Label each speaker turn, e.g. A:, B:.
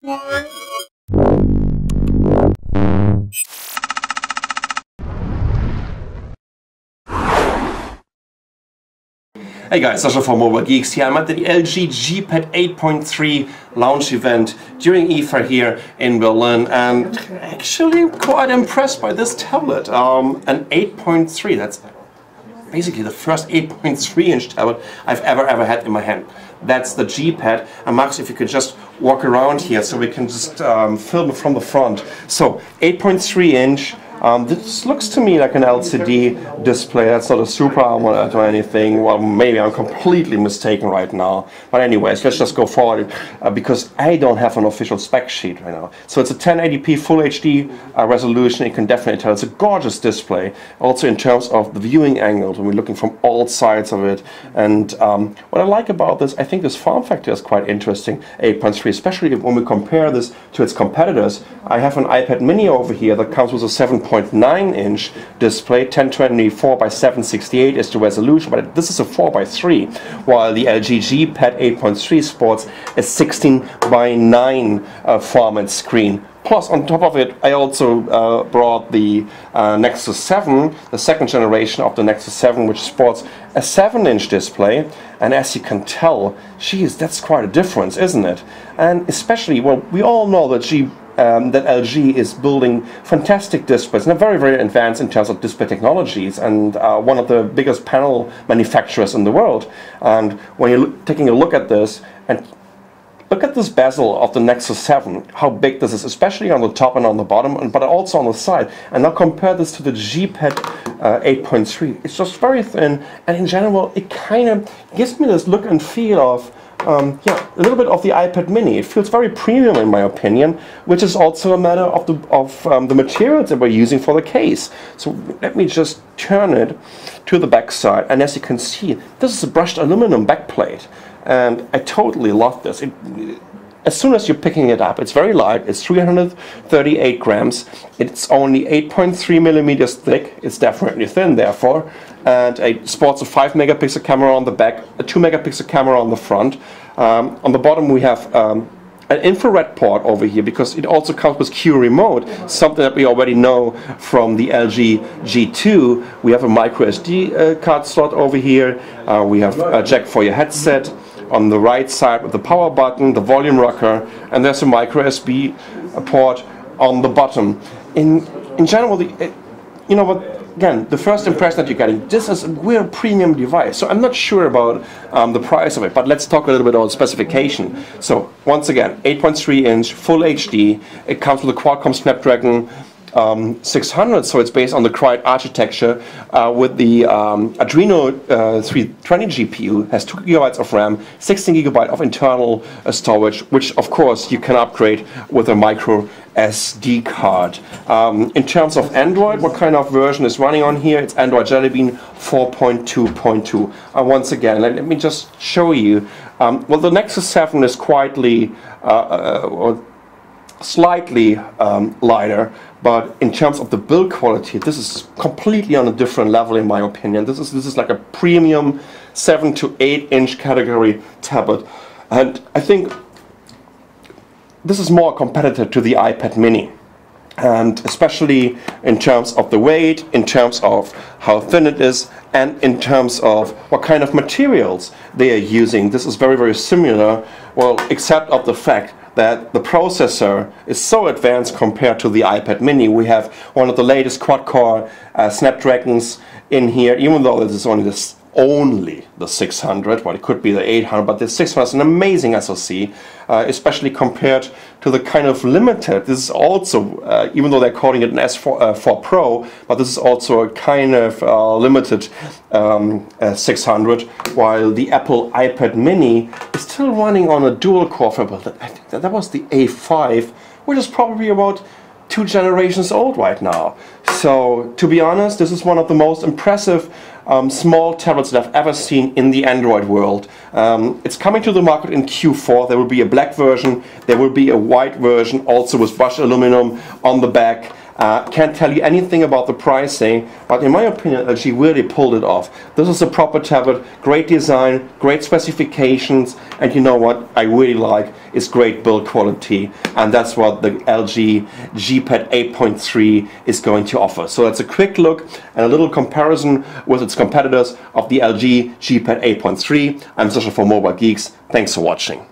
A: Hey guys, Sasha from Mobile Geeks here. I'm at the LG G-Pad 8.3 launch event during IFA here in Berlin, and actually quite impressed by this tablet. An 8.3, that's basically the first 8.3-inch tablet I've ever had in my hand. That's the G-Pad. And Max, if you could just walk around here so we can just film it from the front. So 8.3-inch. This looks to me like an LCD display. That's not a Super AMOLED or anything. Well, maybe I'm completely mistaken right now. But anyways, let's just go forward because I don't have an official spec sheet right now. So it's a 1080p Full HD resolution. You can definitely tell it's a gorgeous display. Also in terms of the viewing angles, when we're looking from all sides of it. And what I like about this, I think this form factor is quite interesting. 8.3, especially when we compare this to its competitors. I have an iPad mini over here that comes with a 7.9-inch display. 1024 by 768 is the resolution, but this is a 4:3, while the LG G-Pad 8.3 sports a 16 by 9 format screen. Plus, on top of it, I also brought the Nexus 7, the second generation of the Nexus 7, which sports a 7-inch display. And as you can tell, geez, that's quite a difference, isn't it? And especially, well, we all know that that LG is building fantastic displays, and they're very advanced in terms of display technologies, and one of the biggest panel manufacturers in the world. And when you're taking a look at this, and look at this bezel of the Nexus 7, how big this is, especially on the top and on the bottom, but also on the side. And now compare this to the G-Pad 8.3. It's just very thin, and in general, it kind of gives me this look and feel of yeah, a little bit of the iPad mini. It feels very premium in my opinion, which is also a matter of the materials that we're using for the case. So let me just turn it to the back side, and as you can see, this is a brushed aluminum backplate, and I totally love this. As soon as you're picking it up, it's very light. It's 338 grams. It's only 8.3 millimeters thick. It's definitely thin, therefore. And it sports a 5 megapixel camera on the back, a 2 megapixel camera on the front. On the bottom, we have an infrared port over here because it also comes with Q remote, something that we already know from the LG G2. We have a micro SD card slot over here. We have a jack for your headset. On the right side with the power button, the volume rocker, and there's a micro USB port on the bottom. In general, you know what? Again, the first impression that you're getting, this is a real premium device. So I'm not sure about the price of it, but let's talk a little bit about specification. So once again, 8.3-inch Full HD. It comes with a Qualcomm Snapdragon 600, so it's based on the Cryte architecture with the Adreno 320 GPU, has 2 GB of RAM, 16 GB of internal storage, which of course you can upgrade with a micro SD card. In terms of Android, what kind of version is running on here? It's Android Jelly Bean 4.2.2. Once again, let me just show you. Well, the Nexus 7 is quietly or slightly lighter, but in terms of the build quality, this is completely on a different level in my opinion. This is like a premium 7 to 8-inch category tablet, and I think this is more competitive to the iPad mini, and especially in terms of the weight, in terms of how thin it is, and in terms of what kind of materials they are using. This is very similar, well, except of the fact that the processor is so advanced compared to the iPad mini. We have one of the latest quad-core Snapdragons in here, even though this is only the 600, well, it could be the 800, but the 600 is an amazing SoC, especially compared to the kind of limited. This is also, even though they're calling it an S4 Pro, but this is also a kind of limited 600, while the Apple iPad mini is still running on a dual-core fabric. I think that was the A5, which is probably about 2 generations old right now. So, to be honest, this is one of the most impressive small tablets that I've ever seen in the Android world. It's coming to the market in Q4. There will be a black version, there will be a white version, also with brushed aluminum on the back. Can't tell you anything about the pricing, but in my opinion, LG really pulled it off. This is a proper tablet, great design, great specifications, and you know what I really like is great build quality, and that's what the LG G Pad 8.3 is going to offer. So that's a quick look and a little comparison with its competitors of the LG G Pad 8.3. I'm Sasha for Mobile Geeks. Thanks for watching.